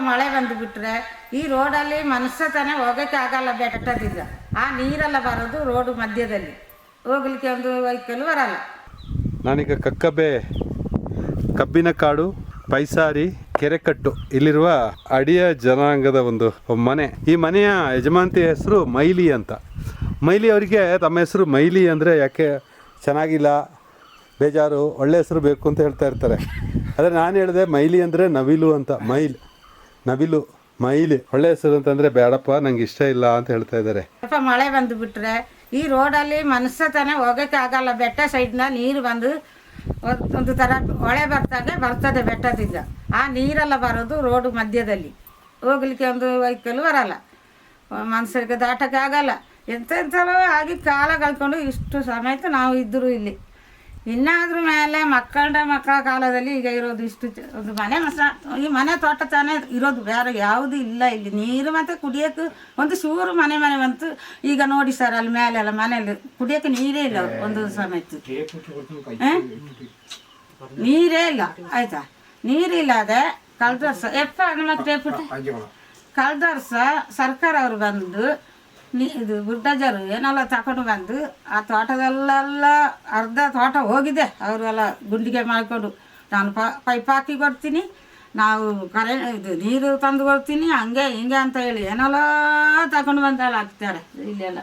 ಮಳೆ ಬಂದುಬಿಟ್ರೆ ಈ ರೋಡಲ್ಲಿ ಮನುಷ್ಯ ತಾನೇ ಹೋಗೋಕ್ಕೆ ಆಗಲ್ಲ, ಬೆಟ್ಟದಿಂದ ಆ ನೀರೆಲ್ಲ ಬರೋದು ರೋಡು ಮಧ್ಯದಲ್ಲಿ, ಹೋಗ್ಲಿಕ್ಕೆ ಒಂದು ವೆಹಿಕಲ್ ಬರಲ್ಲ. ನಾನೀಗ ಕಬ್ಬಿನ ಕಾಡು, ಪೈಸಾರಿ, ಕೆರೆಕಟ್ಟು ಇಲ್ಲಿರುವ ಅಡಿಯ ಜನಾಂಗದ ಒಂದು ಮನೆ. ಈ ಮನೆಯ ಯಜಮಾಂತಿ ಹೆಸರು ಮೈಲಿ ಅಂತ. ಮೈಲಿ ಅವರಿಗೆ ತಮ್ಮ ಹೆಸರು ಮೈಲಿ ಅಂದರೆ ಯಾಕೆ ಚೆನ್ನಾಗಿಲ್ಲ, ಬೇಜಾರು, ಒಳ್ಳೆ ಹೆಸರು ಬೇಕು ಅಂತ ಹೇಳ್ತಾ ಇರ್ತಾರೆ. ಆದರೆ ನಾನು ಹೇಳಿದೆ ಮೈಲಿ ಅಂದರೆ ನವಿಲು ಅಂತ. ನವಿಲು ಮೈಲಿ ಒಳ್ಳೆ ಹೆಸರು ಅಂತಂದರೆ ಬೇಡಪ್ಪ, ನಂಗೆ ಇಷ್ಟ ಇಲ್ಲ ಅಂತ ಹೇಳ್ತಾ ಇದ್ದಾರೆ. ಸ್ವಲ್ಪ ಮಳೆ ಬಂದುಬಿಟ್ರೆ ಈ ರೋಡಲ್ಲಿ ಮನುಷ್ಯ ತಾನೇ ಹೋಗೋಕ್ಕೆ ಆಗಲ್ಲ, ಬೆಟ್ಟ ಸೈಡ್ನ ನೀರು ಬಂದು ಒಂದು ಥರ ಹೊಳೆ ಬರ್ತದೆ ಬೆಟ್ಟದಿಂದ, ಆ ನೀರೆಲ್ಲ ಬರೋದು ರೋಡು ಮಧ್ಯದಲ್ಲಿ, ಹೋಗ್ಲಿಕ್ಕೆ ಒಂದು ವೆಹಿಕಲ್ ಬರಲ್ಲ, ಮನುಷ್ಯರಿಗೆ ದಾಟಕ್ಕೆ ಆಗಲ್ಲ. ಎಂತೆಂಥಲೋ ಆಗಿ ಕಾಲ ಕಳ್ಕೊಂಡು ಇಷ್ಟು ಸಮೇತ ನಾವು ಇದ್ದರು ಇಲ್ಲಿ. ಇನ್ನಾದ್ರ ಮೇಲೆ ಮಕ್ಕಳ ಕಾಲದಲ್ಲಿ ಈಗ ಇರೋದು ಇಷ್ಟು ಒಂದು ಮನೆ ಈ ಮನೆ ತೋಟ ತಾನೇ ಇರೋದು, ಬೇರೆ ಯಾವುದು ಇಲ್ಲ ಇಲ್ಲಿ. ನೀರು ಮತ್ತು ಕುಡಿಯೋಕ್ಕೆ ಒಂದು ಚೂರು ಮನೆ ಬಂತು. ಈಗ ನೋಡಿ ಸರ್, ಅಲ್ಲಿ ಮೇಲೆಲ್ಲ ಮನೆಯಲ್ಲಿ ಕುಡಿಯೋಕ್ಕೆ ನೀರೇ ಇಲ್ಲ ಒಂದು ಸಮೇತ, ನೀರೇ ಇಲ್ಲ ಆಯಿತಾ. ನೀರಿಲ್ಲದೆ ಕಳೆದ ವರ್ಷ ಕಳೆದ ವರ್ಷ ಸರ್ಕಾರ ಅವರು ಬಂದು ಇದು ಬುಲ್ಡೋಜರು ಏನೆಲ್ಲ ತಗೊಂಡು ಬಂದು ಆ ತೋಟದಲ್ಲೆಲ್ಲ ಅರ್ಧ ತೋಟ ಹೋಗಿದೆ. ಅವರೆಲ್ಲ ಗುಂಡಿಗೆ ಮಾಡಿಕೊಂಡು ನಾನು ಪೈಪ್ ಹಾಕಿ ಕೊಡ್ತೀನಿ, ನಾವು ಇದು ನೀರು ತಂದು ಕೊಡ್ತೀನಿ, ಹಂಗೆ ಹಿಂಗೆ ಅಂತ ಹೇಳಿ ಏನೆಲ್ಲ ತಗೊಂಡು ಬಂದೆಲ್ಲ ಹಾಕ್ತಾರೆ ಇಲ್ಲೆಲ್ಲ.